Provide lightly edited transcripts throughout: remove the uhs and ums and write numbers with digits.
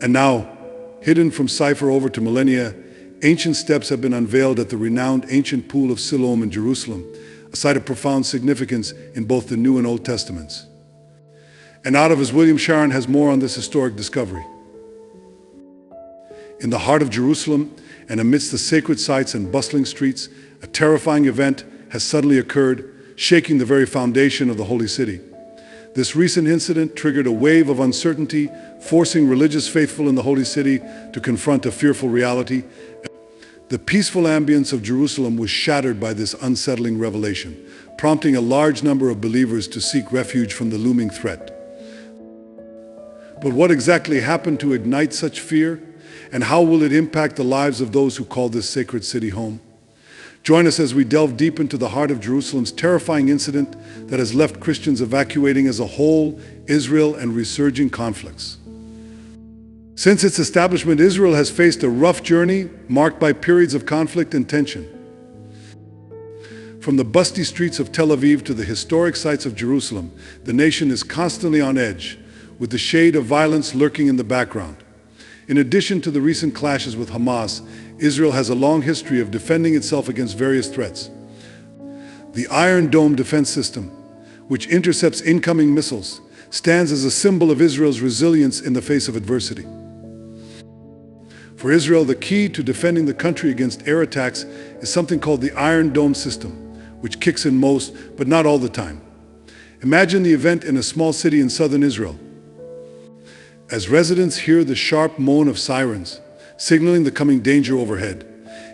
And now, hidden from cipher over to millennia, ancient steps have been unveiled at the renowned ancient Pool of Siloam in Jerusalem, a site of profound significance in both the New and Old Testaments. And out of us, William Sharon has more on this historic discovery. In the heart of Jerusalem, and amidst the sacred sites and bustling streets, a terrifying event has suddenly occurred, shaking the very foundation of the holy city. This recent incident triggered a wave of uncertainty, forcing religious faithful in the holy city to confront a fearful reality. The peaceful ambience of Jerusalem was shattered by this unsettling revelation, prompting a large number of believers to seek refuge from the looming threat. But what exactly happened to ignite such fear? And how will it impact the lives of those who call this sacred city home? Join us as we delve deep into the heart of Jerusalem's terrifying incident that has left Christians evacuating as a whole, Israel and resurging conflicts. Since its establishment, Israel has faced a rough journey marked by periods of conflict and tension. From the busty streets of Tel Aviv to the historic sites of Jerusalem, the nation is constantly on edge, with the shade of violence lurking in the background. In addition to the recent clashes with Hamas, Israel has a long history of defending itself against various threats. The Iron Dome defense system, which intercepts incoming missiles, stands as a symbol of Israel's resilience in the face of adversity. For Israel, the key to defending the country against air attacks is something called the Iron Dome system, which kicks in most, but not all the time. Imagine the event in a small city in southern Israel. As residents hear the sharp moan of sirens, signaling the coming danger overhead,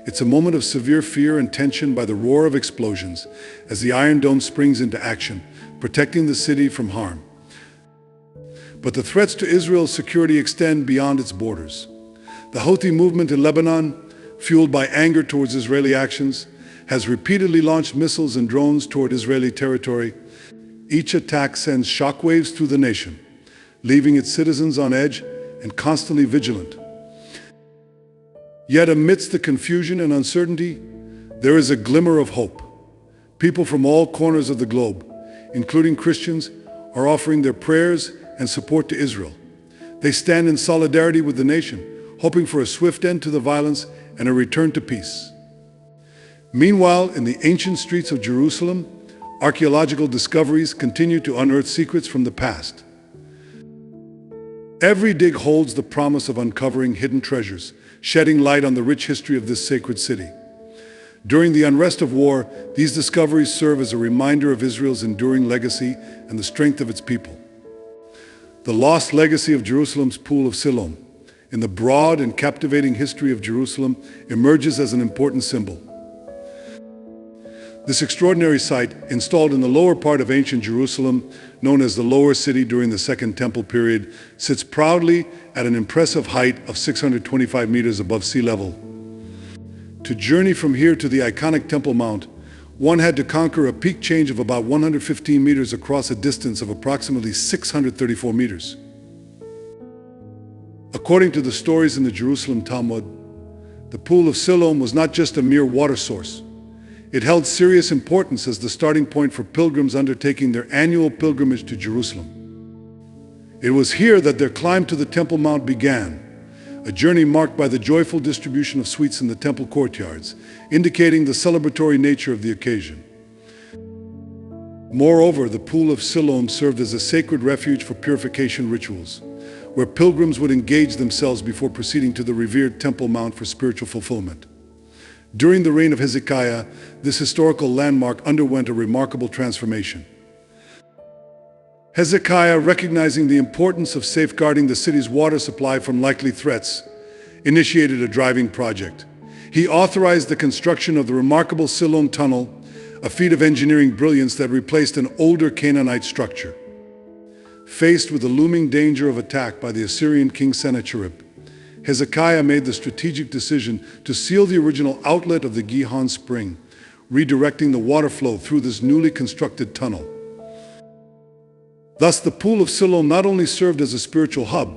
it's a moment of severe fear and tension by the roar of explosions as the Iron Dome springs into action, protecting the city from harm. But the threats to Israel's security extend beyond its borders. The Houthi movement in Lebanon, fueled by anger towards Israeli actions, has repeatedly launched missiles and drones toward Israeli territory. Each attack sends shockwaves through the nation, leaving its citizens on edge and constantly vigilant. Yet amidst the confusion and uncertainty, there is a glimmer of hope. People from all corners of the globe, including Christians, are offering their prayers and support to Israel. They stand in solidarity with the nation, hoping for a swift end to the violence and a return to peace. Meanwhile, in the ancient streets of Jerusalem, archaeological discoveries continue to unearth secrets from the past. Every dig holds the promise of uncovering hidden treasures, shedding light on the rich history of this sacred city. During the unrest of war, these discoveries serve as a reminder of Israel's enduring legacy and the strength of its people. The lost legacy of Jerusalem's Pool of Siloam, in the broad and captivating history of Jerusalem, emerges as an important symbol. This extraordinary site, installed in the lower part of ancient Jerusalem, known as the Lower City during the Second Temple period, sits proudly at an impressive height of 625 meters above sea level. To journey from here to the iconic Temple Mount, one had to conquer a peak change of about 115 meters across a distance of approximately 634 meters. According to the stories in the Jerusalem Talmud, the Pool of Siloam was not just a mere water source. It held serious importance as the starting point for pilgrims undertaking their annual pilgrimage to Jerusalem. It was here that their climb to the Temple Mount began, a journey marked by the joyful distribution of sweets in the temple courtyards, indicating the celebratory nature of the occasion. Moreover, the Pool of Siloam served as a sacred refuge for purification rituals, where pilgrims would engage themselves before proceeding to the revered Temple Mount for spiritual fulfillment. During the reign of Hezekiah, this historical landmark underwent a remarkable transformation. Hezekiah, recognizing the importance of safeguarding the city's water supply from likely threats, initiated a driving project. He authorized the construction of the remarkable Siloam Tunnel, a feat of engineering brilliance that replaced an older Canaanite structure. Faced with the looming danger of attack by the Assyrian king Sennacherib, Hezekiah made the strategic decision to seal the original outlet of the Gihon Spring, redirecting the water flow through this newly constructed tunnel. Thus, the Pool of Siloam not only served as a spiritual hub,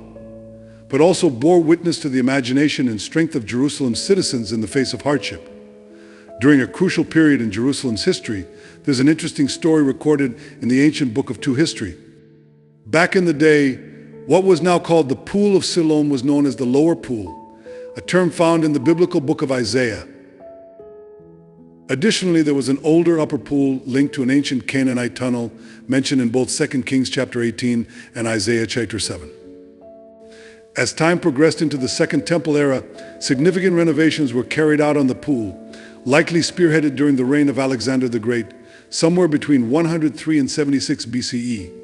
but also bore witness to the imagination and strength of Jerusalem's citizens in the face of hardship. During a crucial period in Jerusalem's history, there's an interesting story recorded in the ancient book of 2 History. Back in the day, What was now called the Pool of Siloam was known as the Lower Pool, a term found in the biblical book of Isaiah. Additionally, there was an older upper pool linked to an ancient Canaanite tunnel mentioned in both 2 Kings chapter 18 and Isaiah chapter 7. As time progressed into the Second Temple era, significant renovations were carried out on the pool, likely spearheaded during the reign of Alexander the Great, somewhere between 103 and 76 BCE.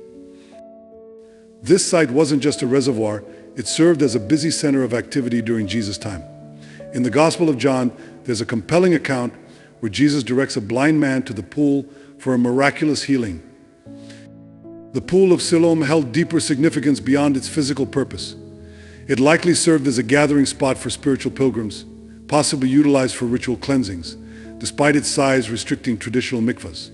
This site wasn't just a reservoir, it served as a busy center of activity during Jesus' time. In the Gospel of John, there's a compelling account where Jesus directs a blind man to the pool for a miraculous healing. The Pool of Siloam held deeper significance beyond its physical purpose. It likely served as a gathering spot for spiritual pilgrims, possibly utilized for ritual cleansings, despite its size restricting traditional mikvahs.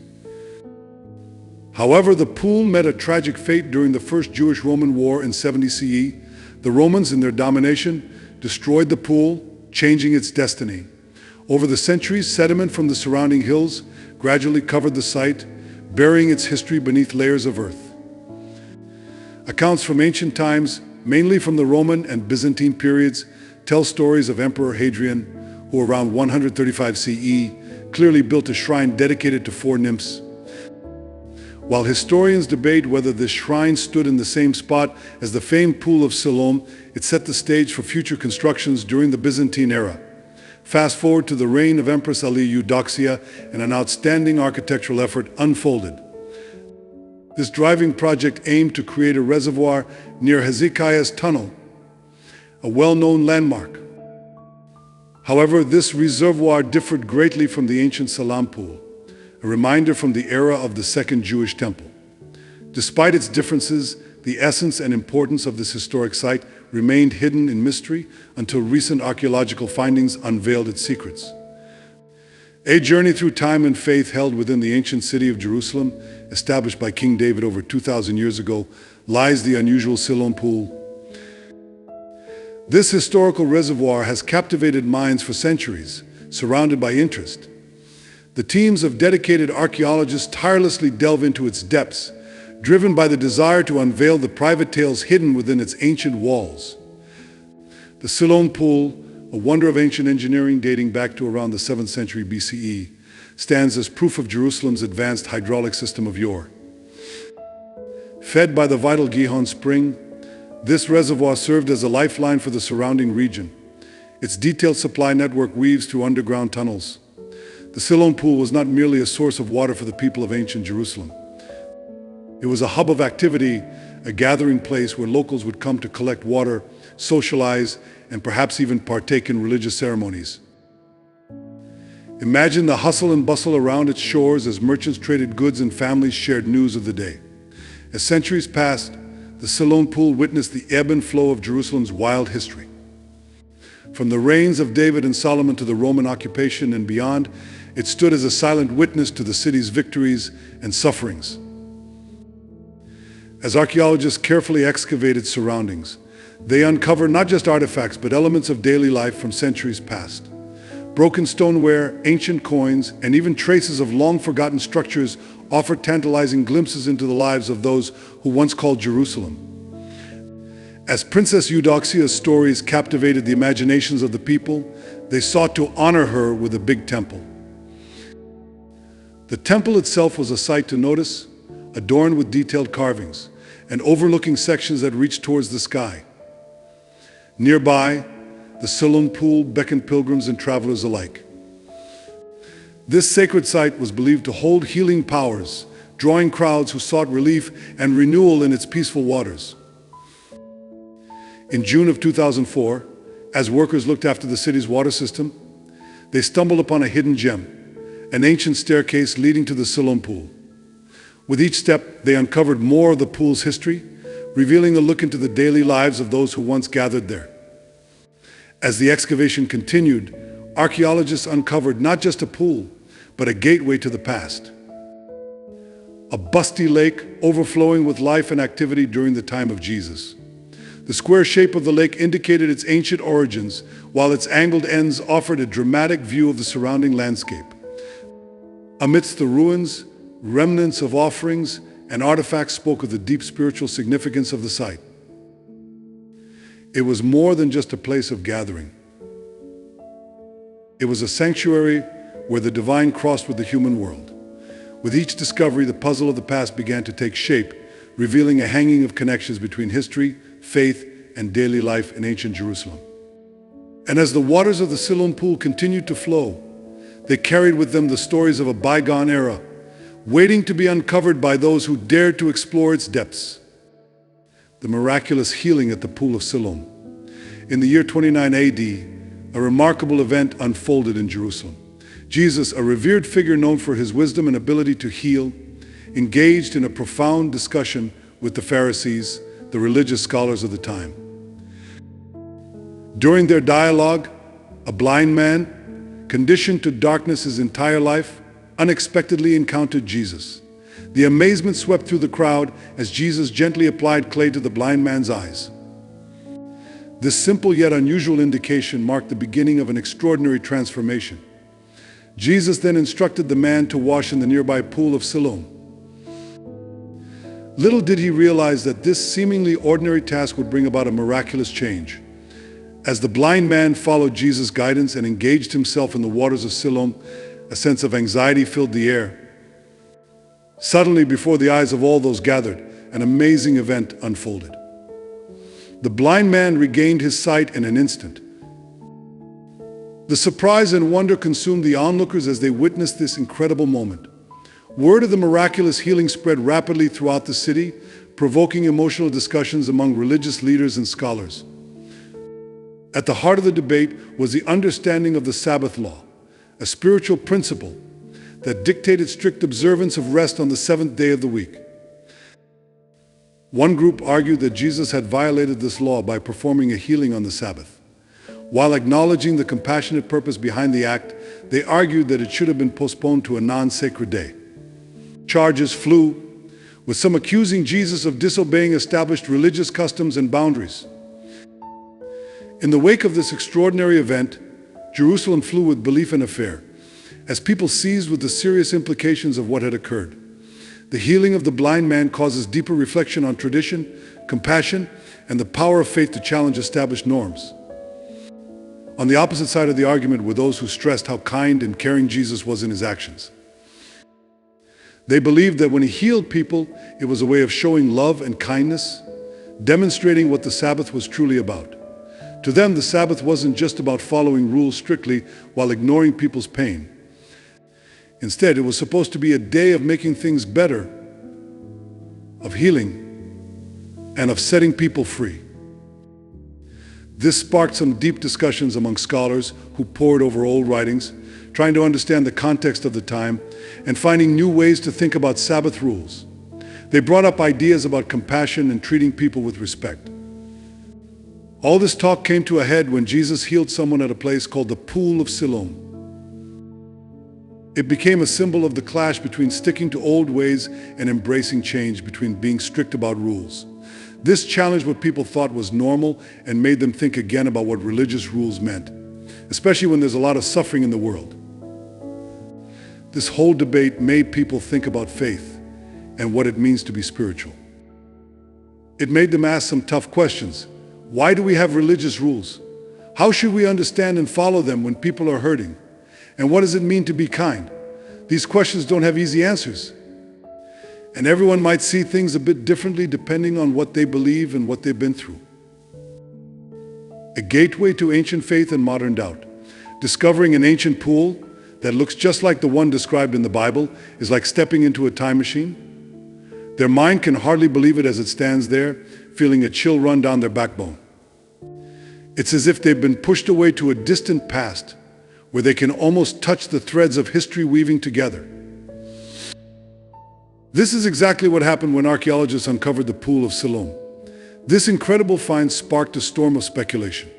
However, the pool met a tragic fate during the First Jewish-Roman War in 70 CE. The Romans, in their domination, destroyed the pool, changing its destiny. Over the centuries, sediment from the surrounding hills gradually covered the site, burying its history beneath layers of earth. Accounts from ancient times, mainly from the Roman and Byzantine periods, tell stories of Emperor Hadrian, who around 135 CE clearly built a shrine dedicated to four nymphs. While historians debate whether this shrine stood in the same spot as the famed Pool of Siloam, it set the stage for future constructions during the Byzantine era. Fast forward to the reign of Empress Ali Eudoxia, and an outstanding architectural effort unfolded. This driving project aimed to create a reservoir near Hezekiah's Tunnel, a well-known landmark. However, this reservoir differed greatly from the ancient Siloam Pool, a reminder from the era of the Second Jewish Temple. Despite its differences, the essence and importance of this historic site remained hidden in mystery until recent archaeological findings unveiled its secrets. A journey through time and faith held within the ancient city of Jerusalem, established by King David over 2,000 years ago, lies the unusual Siloam Pool. This historical reservoir has captivated minds for centuries, surrounded by interest. The teams of dedicated archaeologists tirelessly delve into its depths, driven by the desire to unveil the private tales hidden within its ancient walls. The Siloam Pool, a wonder of ancient engineering dating back to around the 7th century BCE, stands as proof of Jerusalem's advanced hydraulic system of yore. Fed by the vital Gihon Spring, this reservoir served as a lifeline for the surrounding region. Its detailed supply network weaves through underground tunnels. The Siloam Pool was not merely a source of water for the people of ancient Jerusalem. It was a hub of activity, a gathering place where locals would come to collect water, socialize, and perhaps even partake in religious ceremonies. Imagine the hustle and bustle around its shores as merchants traded goods and families shared news of the day. As centuries passed, the Siloam Pool witnessed the ebb and flow of Jerusalem's wild history. From the reigns of David and Solomon to the Roman occupation and beyond, it stood as a silent witness to the city's victories and sufferings. As archaeologists carefully excavate its surroundings, they uncover not just artifacts, but elements of daily life from centuries past. Broken stoneware, ancient coins, and even traces of long-forgotten structures offer tantalizing glimpses into the lives of those who once called Jerusalem. As Princess Eudoxia's stories captivated the imaginations of the people, they sought to honor her with a big temple. The temple itself was a sight to notice, adorned with detailed carvings and overlooking sections that reached towards the sky. Nearby, the Siloam Pool beckoned pilgrims and travelers alike. This sacred site was believed to hold healing powers, drawing crowds who sought relief and renewal in its peaceful waters. In June of 2004, as workers looked after the city's water system, they stumbled upon a hidden gem, an ancient staircase leading to the Siloam Pool. With each step, they uncovered more of the pool's history, revealing a look into the daily lives of those who once gathered there. As the excavation continued, archaeologists uncovered not just a pool, but a gateway to the past. A busty lake overflowing with life and activity during the time of Jesus. The square shape of the lake indicated its ancient origins, while its angled ends offered a dramatic view of the surrounding landscape. Amidst the ruins, remnants of offerings and artifacts spoke of the deep spiritual significance of the site. It was more than just a place of gathering. It was a sanctuary where the divine crossed with the human world. With each discovery, the puzzle of the past began to take shape, revealing a hanging of connections between history, faith, and daily life in ancient Jerusalem. And as the waters of the Siloam pool continued to flow, they carried with them the stories of a bygone era, waiting to be uncovered by those who dared to explore its depths. The miraculous healing at the Pool of Siloam. In the year 29 AD, a remarkable event unfolded in Jerusalem. Jesus, a revered figure known for his wisdom and ability to heal, engaged in a profound discussion with the Pharisees, the religious scholars of the time. During their dialogue, a blind man, conditioned to darkness his entire life, unexpectedly encountered Jesus. The amazement swept through the crowd as Jesus gently applied clay to the blind man's eyes. This simple yet unusual indication marked the beginning of an extraordinary transformation. Jesus then instructed the man to wash in the nearby pool of Siloam. Little did he realize that this seemingly ordinary task would bring about a miraculous change. As the blind man followed Jesus' guidance and engaged himself in the waters of Siloam, a sense of anxiety filled the air. Suddenly, before the eyes of all those gathered, an amazing event unfolded. The blind man regained his sight in an instant. The surprise and wonder consumed the onlookers as they witnessed this incredible moment. Word of the miraculous healing spread rapidly throughout the city, provoking emotional discussions among religious leaders and scholars. At the heart of the debate was the understanding of the Sabbath law, a spiritual principle that dictated strict observance of rest on the seventh day of the week. One group argued that Jesus had violated this law by performing a healing on the Sabbath. While acknowledging the compassionate purpose behind the act, they argued that it should have been postponed to a non-sacred day. Charges flew, with some accusing Jesus of disobeying established religious customs and boundaries. In the wake of this extraordinary event, Jerusalem flew with belief and fear, as people seized with the serious implications of what had occurred. The healing of the blind man causes deeper reflection on tradition, compassion, and the power of faith to challenge established norms. On the opposite side of the argument were those who stressed how kind and caring Jesus was in his actions. They believed that when he healed people, it was a way of showing love and kindness, demonstrating what the Sabbath was truly about. To them, the Sabbath wasn't just about following rules strictly while ignoring people's pain. Instead, it was supposed to be a day of making things better, of healing, and of setting people free. This sparked some deep discussions among scholars who pored over old writings, trying to understand the context of the time and finding new ways to think about Sabbath rules. They brought up ideas about compassion and treating people with respect. All this talk came to a head when Jesus healed someone at a place called the Pool of Siloam. It became a symbol of the clash between sticking to old ways and embracing change, between being strict about rules. This challenged what people thought was normal and made them think again about what religious rules meant, especially when there's a lot of suffering in the world. This whole debate made people think about faith and what it means to be spiritual. It made them ask some tough questions. Why do we have religious rules? How should we understand and follow them when people are hurting? And what does it mean to be kind? These questions don't have easy answers. And everyone might see things a bit differently depending on what they believe and what they've been through. A gateway to ancient faith and modern doubt. Discovering an ancient pool that looks just like the one described in the Bible is like stepping into a time machine. Their mind can hardly believe it as it stands there, feeling a chill run down their backbone. It's as if they've been pushed away to a distant past, where they can almost touch the threads of history weaving together. This is exactly what happened when archaeologists uncovered the Pool of Siloam. This incredible find sparked a storm of speculation.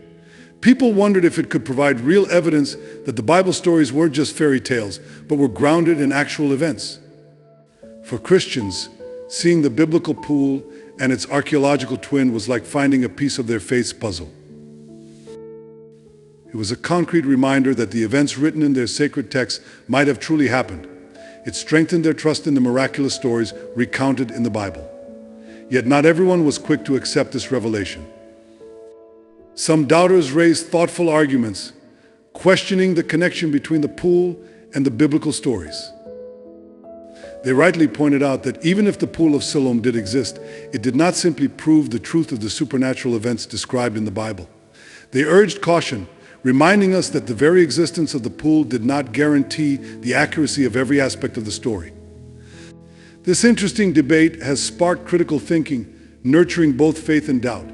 People wondered if it could provide real evidence that the Bible stories weren't just fairy tales, but were grounded in actual events. For Christians, seeing the biblical pool and its archaeological twin was like finding a piece of their faith's puzzle. It was a concrete reminder that the events written in their sacred texts might have truly happened. It strengthened their trust in the miraculous stories recounted in the Bible. Yet not everyone was quick to accept this revelation. Some doubters raised thoughtful arguments, questioning the connection between the pool and the biblical stories. They rightly pointed out that even if the pool of Siloam did exist, it did not simply prove the truth of the supernatural events described in the Bible. They urged caution, reminding us that the very existence of the pool did not guarantee the accuracy of every aspect of the story. This interesting debate has sparked critical thinking, nurturing both faith and doubt.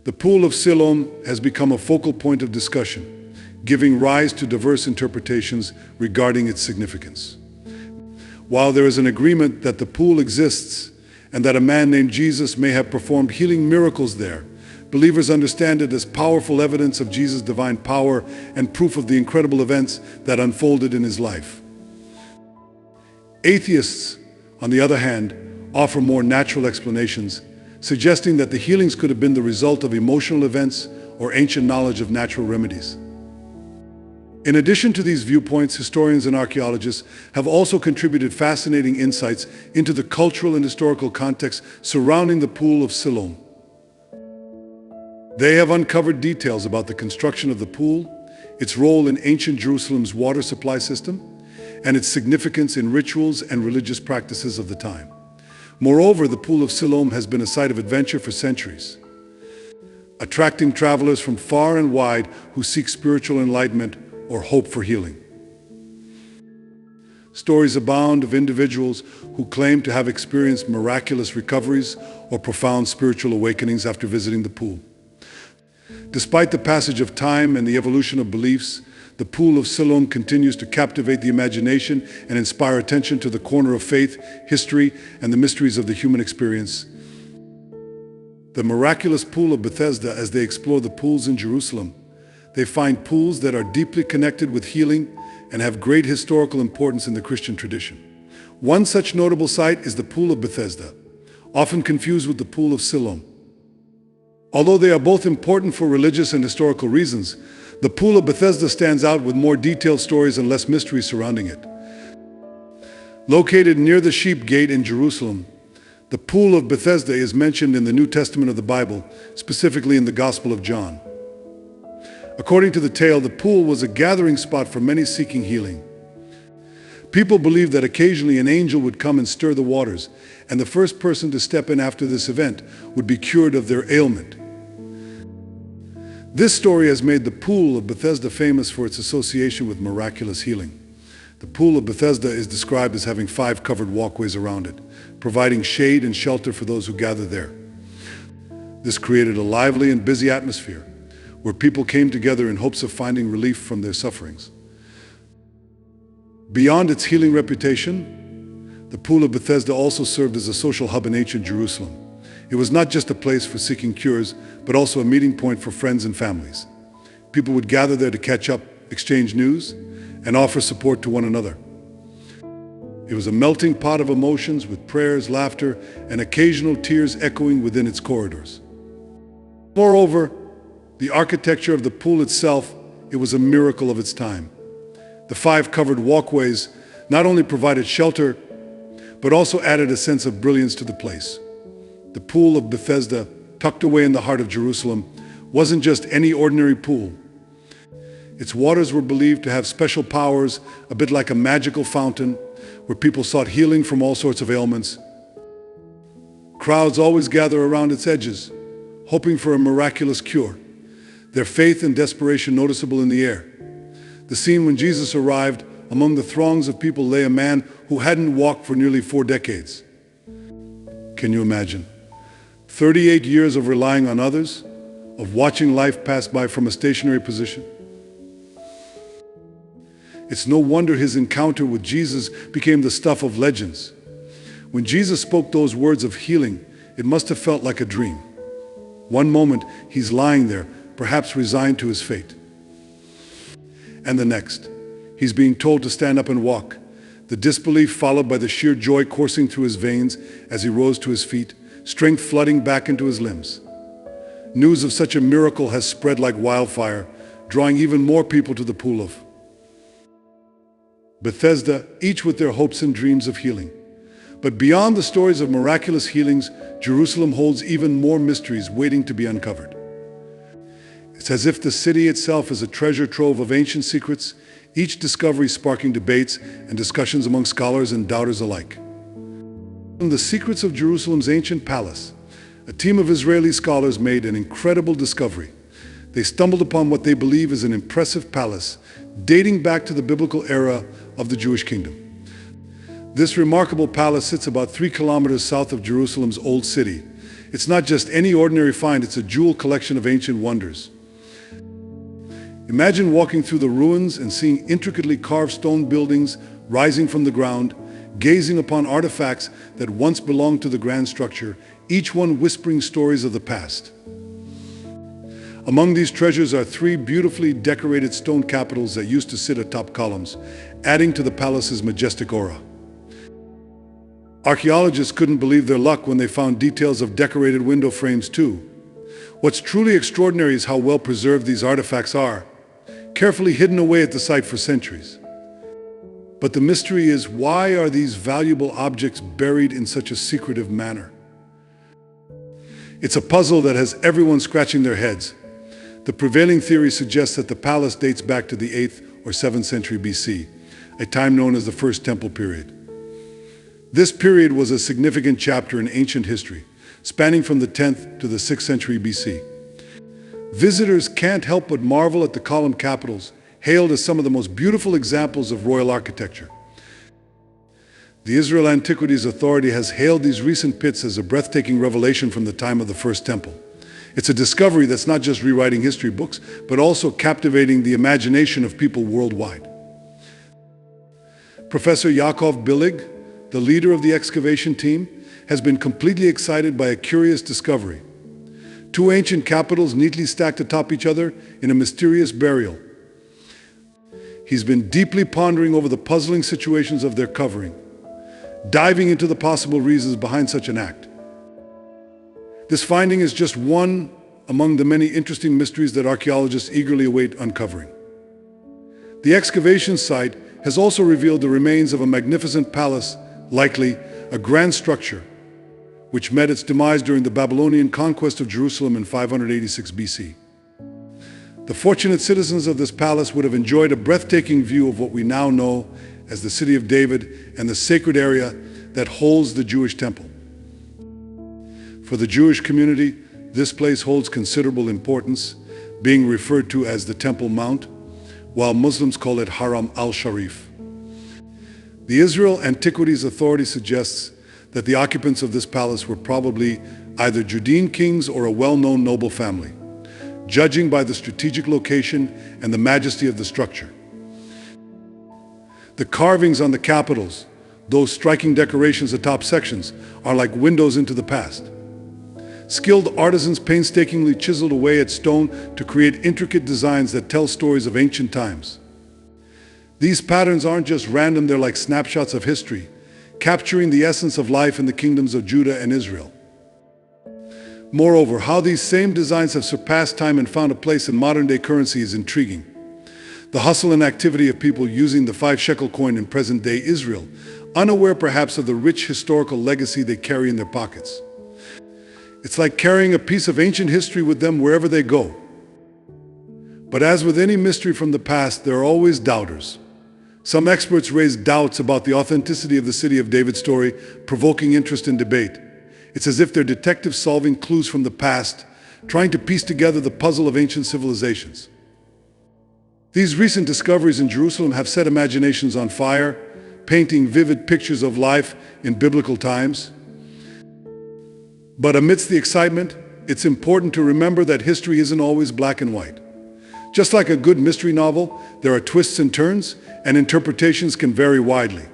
The pool of Siloam has become a focal point of discussion, giving rise to diverse interpretations regarding its significance. While there is an agreement that the pool exists and that a man named Jesus may have performed healing miracles there, believers understand it as powerful evidence of Jesus' divine power and proof of the incredible events that unfolded in his life. Atheists, on the other hand, offer more natural explanations, suggesting that the healings could have been the result of emotional events or ancient knowledge of natural remedies. In addition to these viewpoints, historians and archaeologists have also contributed fascinating insights into the cultural and historical context surrounding the pool of Siloam. They have uncovered details about the construction of the pool, its role in ancient Jerusalem's water supply system, and its significance in rituals and religious practices of the time. Moreover, the pool of Siloam has been a site of adventure for centuries, attracting travelers from far and wide who seek spiritual enlightenment or hope for healing. Stories abound of individuals who claim to have experienced miraculous recoveries or profound spiritual awakenings after visiting the pool. Despite the passage of time and the evolution of beliefs, the pool of Siloam continues to captivate the imagination and inspire attention to the corner of faith, history, and the mysteries of the human experience. The miraculous pool of Bethesda, as they explore the pools in Jerusalem, they find pools that are deeply connected with healing and have great historical importance in the Christian tradition. One such notable site is the Pool of Bethesda, often confused with the Pool of Siloam. Although they are both important for religious and historical reasons, the Pool of Bethesda stands out with more detailed stories and less mystery surrounding it. Located near the Sheep Gate in Jerusalem, the Pool of Bethesda is mentioned in the New Testament of the Bible, specifically in the Gospel of John. According to the tale, the pool was a gathering spot for many seeking healing. People believed that occasionally an angel would come and stir the waters, and the first person to step in after this event would be cured of their ailment. This story has made the Pool of Bethesda famous for its association with miraculous healing. The Pool of Bethesda is described as having 5 covered walkways around it, providing shade and shelter for those who gather there. This created a lively and busy atmosphere, where people came together in hopes of finding relief from their sufferings. Beyond its healing reputation, the Pool of Bethesda also served as a social hub in ancient Jerusalem. It was not just a place for seeking cures, but also a meeting point for friends and families. People would gather there to catch up, exchange news, and offer support to one another. It was a melting pot of emotions with prayers, laughter, and occasional tears echoing within its corridors. Moreover, the architecture of the pool itself, it was a miracle of its time. The 5 covered walkways not only provided shelter, but also added a sense of brilliance to the place. The Pool of Bethesda, tucked away in the heart of Jerusalem, wasn't just any ordinary pool. Its waters were believed to have special powers, a bit like a magical fountain, where people sought healing from all sorts of ailments. Crowds always gather around its edges, hoping for a miraculous cure, their faith and desperation noticeable in the air. The scene when Jesus arrived, among the throngs of people lay a man who hadn't walked for nearly 4 decades. Can you imagine? 38 years of relying on others, of watching life pass by from a stationary position. It's no wonder his encounter with Jesus became the stuff of legends. When Jesus spoke those words of healing, it must have felt like a dream. One moment, he's lying there, perhaps resigned to his fate. And the next, he's being told to stand up and walk, the disbelief followed by the sheer joy coursing through his veins as he rose to his feet, strength flooding back into his limbs. News of such a miracle has spread like wildfire, drawing even more people to the Pool of Bethesda, each with their hopes and dreams of healing. But beyond the stories of miraculous healings, Jerusalem holds even more mysteries waiting to be uncovered. It's as if the city itself is a treasure trove of ancient secrets, each discovery sparking debates and discussions among scholars and doubters alike. From the secrets of Jerusalem's ancient palace, a team of Israeli scholars made an incredible discovery. They stumbled upon what they believe is an impressive palace dating back to the biblical era of the Jewish kingdom. This remarkable palace sits about 3 kilometers south of Jerusalem's Old City. It's not just any ordinary find, it's a jewel collection of ancient wonders. Imagine walking through the ruins and seeing intricately carved stone buildings rising from the ground, gazing upon artifacts that once belonged to the grand structure, each one whispering stories of the past. Among these treasures are 3 beautifully decorated stone capitals that used to sit atop columns, adding to the palace's majestic aura. Archaeologists couldn't believe their luck when they found details of decorated window frames too. What's truly extraordinary is how well preserved these artifacts are, carefully hidden away at the site for centuries. But the mystery is, why are these valuable objects buried in such a secretive manner? It's a puzzle that has everyone scratching their heads. The prevailing theory suggests that the palace dates back to the 8th or 7th century BC, a time known as the First Temple period. This period was a significant chapter in ancient history, spanning from the 10th to the 6th century BC. Visitors can't help but marvel at the column capitals, hailed as some of the most beautiful examples of royal architecture. The Israel Antiquities Authority has hailed these recent pits as a breathtaking revelation from the time of the First Temple. It's a discovery that's not just rewriting history books, but also captivating the imagination of people worldwide. Professor Yaakov Billig, the leader of the excavation team, has been completely excited by a curious discovery. 2 ancient capitals neatly stacked atop each other in a mysterious burial. He's been deeply pondering over the puzzling situations of their covering, diving into the possible reasons behind such an act. This finding is just one among the many interesting mysteries that archaeologists eagerly await uncovering. The excavation site has also revealed the remains of a magnificent palace, likely a grand structure, which met its demise during the Babylonian conquest of Jerusalem in 586 BC. The fortunate citizens of this palace would have enjoyed a breathtaking view of what we now know as the City of David and the sacred area that holds the Jewish temple. For the Jewish community, this place holds considerable importance, being referred to as the Temple Mount, while Muslims call it Haram al-Sharif. The Israel Antiquities Authority suggests that the occupants of this palace were probably either Judean kings or a well-known noble family, judging by the strategic location and the majesty of the structure. The carvings on the capitals, those striking decorations atop sections, are like windows into the past. Skilled artisans painstakingly chiseled away at stone to create intricate designs that tell stories of ancient times. These patterns aren't just random, they're like snapshots of history, capturing the essence of life in the kingdoms of Judah and Israel. Moreover, how these same designs have surpassed time and found a place in modern-day currency is intriguing. The hustle and activity of people using the 5-shekel coin in present-day Israel, unaware perhaps of the rich historical legacy they carry in their pockets. It's like carrying a piece of ancient history with them wherever they go. But as with any mystery from the past, there are always doubters. Some experts raise doubts about the authenticity of the City of David story, provoking interest and debate. It's as if they're detectives solving clues from the past, trying to piece together the puzzle of ancient civilizations. These recent discoveries in Jerusalem have set imaginations on fire, painting vivid pictures of life in biblical times. But amidst the excitement, it's important to remember that history isn't always black and white. Just like a good mystery novel, there are twists and turns, and interpretations can vary widely.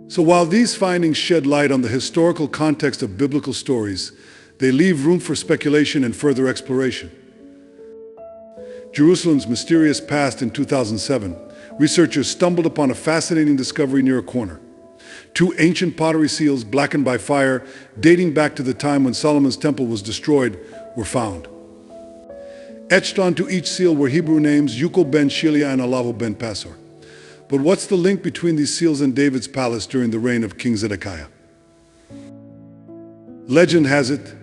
So while these findings shed light on the historical context of biblical stories, they leave room for speculation and further exploration. Jerusalem's mysterious past. In 2007, researchers stumbled upon a fascinating discovery near a corner. 2 ancient pottery seals blackened by fire, dating back to the time when Solomon's temple was destroyed, were found. Etched onto each seal were Hebrew names Yukol ben Shilia and Alavo ben Pasor. But what's the link between these seals and David's palace during the reign of King Zedekiah? Legend has it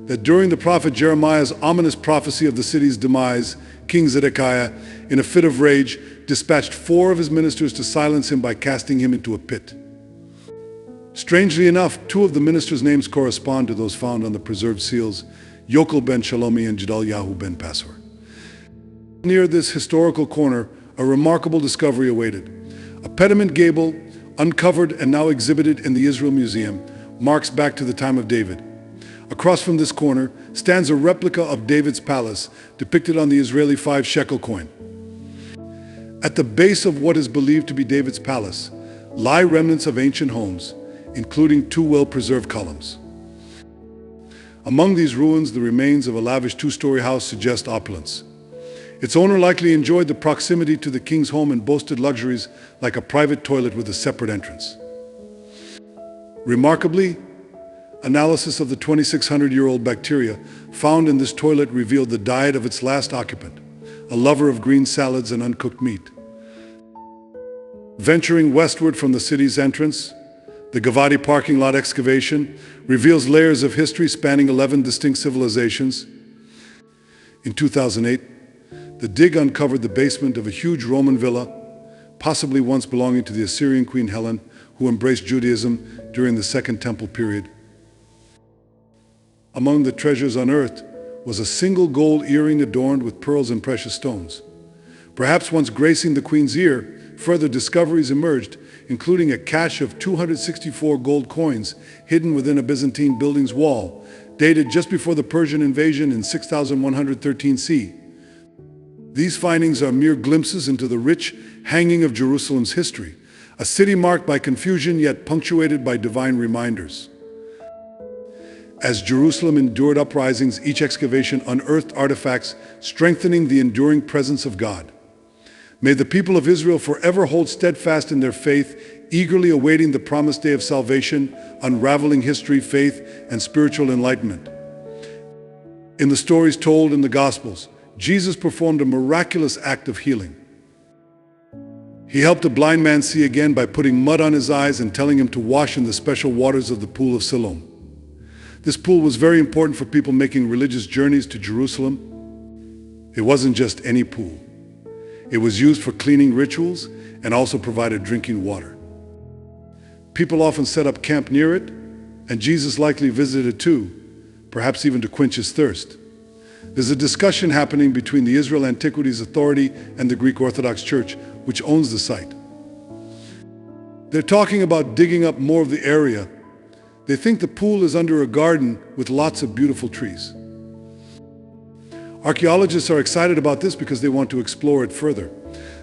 that during the prophet Jeremiah's ominous prophecy of the city's demise, King Zedekiah, in a fit of rage, dispatched 4 of his ministers to silence him by casting him into a pit. Strangely enough, 2 of the ministers' names correspond to those found on the preserved seals, Yokel ben Shalomi and Gedaliahu ben Pasur. Near this historical corner, a remarkable discovery awaited. A pediment gable, uncovered and now exhibited in the Israel Museum, marks back to the time of David. Across from this corner stands a replica of David's palace, depicted on the Israeli 5-shekel coin. At the base of what is believed to be David's palace lie remnants of ancient homes, including 2 well-preserved columns. Among these ruins, the remains of a lavish 2-story house suggest opulence. Its owner likely enjoyed the proximity to the king's home and boasted luxuries like a private toilet with a separate entrance. Remarkably, analysis of the 2,600-year-old bacteria found in this toilet revealed the diet of its last occupant, a lover of green salads and uncooked meat. Venturing westward from the city's entrance, the Gavati parking lot excavation reveals layers of history spanning 11 distinct civilizations. In 2008, the dig uncovered the basement of a huge Roman villa, possibly once belonging to the Assyrian Queen Helen, who embraced Judaism during the Second Temple period. Among the treasures unearthed was a single gold earring adorned with pearls and precious stones. Perhaps once gracing the queen's ear, further discoveries emerged, including a cache of 264 gold coins hidden within a Byzantine building's wall, dated just before the Persian invasion in 6113 CE. These findings are mere glimpses into the rich hanging of Jerusalem's history, a city marked by confusion yet punctuated by divine reminders. As Jerusalem endured uprisings, each excavation unearthed artifacts strengthening the enduring presence of God. May the people of Israel forever hold steadfast in their faith, eagerly awaiting the promised day of salvation, unraveling history, faith, and spiritual enlightenment. In the stories told in the Gospels, Jesus performed a miraculous act of healing. He helped a blind man see again by putting mud on his eyes and telling him to wash in the special waters of the pool of Siloam. This pool was very important for people making religious journeys to Jerusalem. It wasn't just any pool. It was used for cleaning rituals and also provided drinking water. People often set up camp near it, and Jesus likely visited it too, perhaps even to quench his thirst. There's a discussion happening between the Israel Antiquities Authority and the Greek Orthodox Church, which owns the site. They're talking about digging up more of the area. They think the pool is under a garden with lots of beautiful trees. Archaeologists are excited about this because they want to explore it further.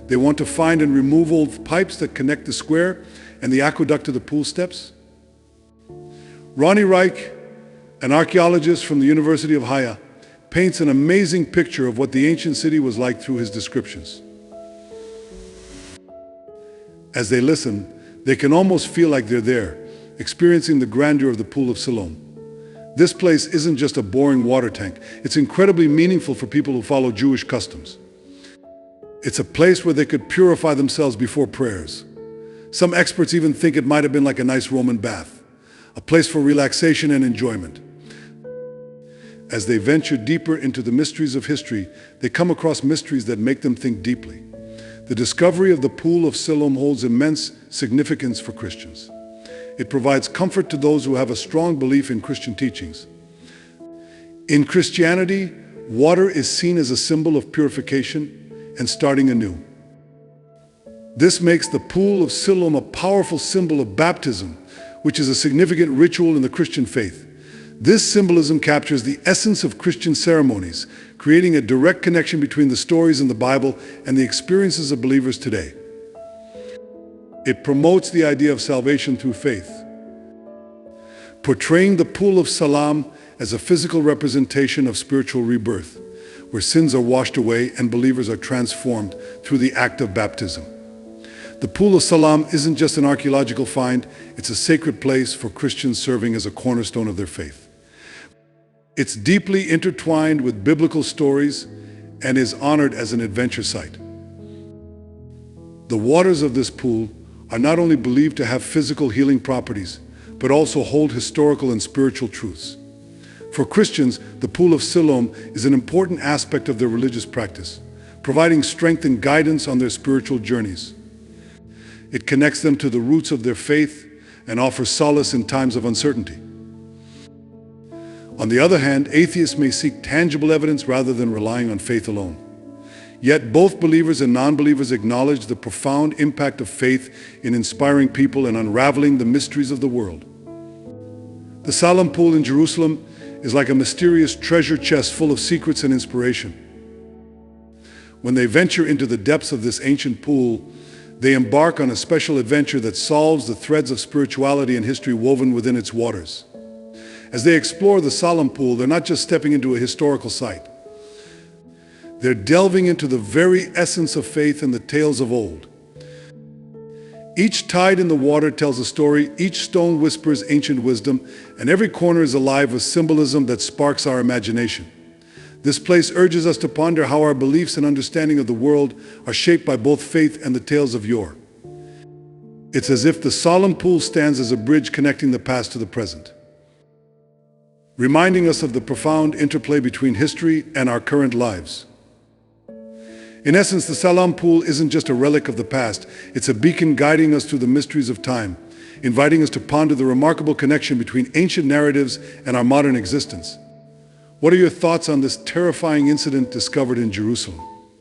They want to find and remove old pipes that connect the square and the aqueduct to the pool steps. Ronnie Reich, an archaeologist from the University of Haia, paints an amazing picture of what the ancient city was like through his descriptions. As they listen, they can almost feel like they're there, experiencing the grandeur of the Pool of Siloam. This place isn't just a boring water tank. It's incredibly meaningful for people who follow Jewish customs. It's a place where they could purify themselves before prayers. Some experts even think it might have been like a nice Roman bath, a place for relaxation and enjoyment. As they venture deeper into the mysteries of history, they come across mysteries that make them think deeply. The discovery of the Pool of Siloam holds immense significance for Christians. It provides comfort to those who have a strong belief in Christian teachings. In Christianity, water is seen as a symbol of purification and starting anew. This makes the Pool of Siloam a powerful symbol of baptism, which is a significant ritual in the Christian faith. This symbolism captures the essence of Christian ceremonies, creating a direct connection between the stories in the Bible and the experiences of believers today. It promotes the idea of salvation through faith, portraying the Pool of Siloam as a physical representation of spiritual rebirth, where sins are washed away and believers are transformed through the act of baptism. The Pool of Siloam isn't just an archaeological find, it's a sacred place for Christians serving as a cornerstone of their faith. It's deeply intertwined with biblical stories and is honored as an adventure site. The waters of this pool are not only believed to have physical healing properties, but also hold historical and spiritual truths. For Christians, the Pool of Siloam is an important aspect of their religious practice, providing strength and guidance on their spiritual journeys. It connects them to the roots of their faith and offers solace in times of uncertainty. On the other hand, atheists may seek tangible evidence rather than relying on faith alone. Yet both believers and non-believers acknowledge the profound impact of faith in inspiring people and unraveling the mysteries of the world. The Siloam Pool in Jerusalem is like a mysterious treasure chest full of secrets and inspiration. When they venture into the depths of this ancient pool, they embark on a special adventure that solves the threads of spirituality and history woven within its waters. As they explore the Siloam Pool, they're not just stepping into a historical site. They're delving into the very essence of faith and the tales of old. Each tide in the water tells a story, each stone whispers ancient wisdom, and every corner is alive with symbolism that sparks our imagination. This place urges us to ponder how our beliefs and understanding of the world are shaped by both faith and the tales of yore. It's as if the Siloam Pool stands as a bridge connecting the past to the present, reminding us of the profound interplay between history and our current lives. In essence, the Siloam Pool isn't just a relic of the past, it's a beacon guiding us through the mysteries of time, inviting us to ponder the remarkable connection between ancient narratives and our modern existence. What are your thoughts on this terrifying incident discovered in Jerusalem?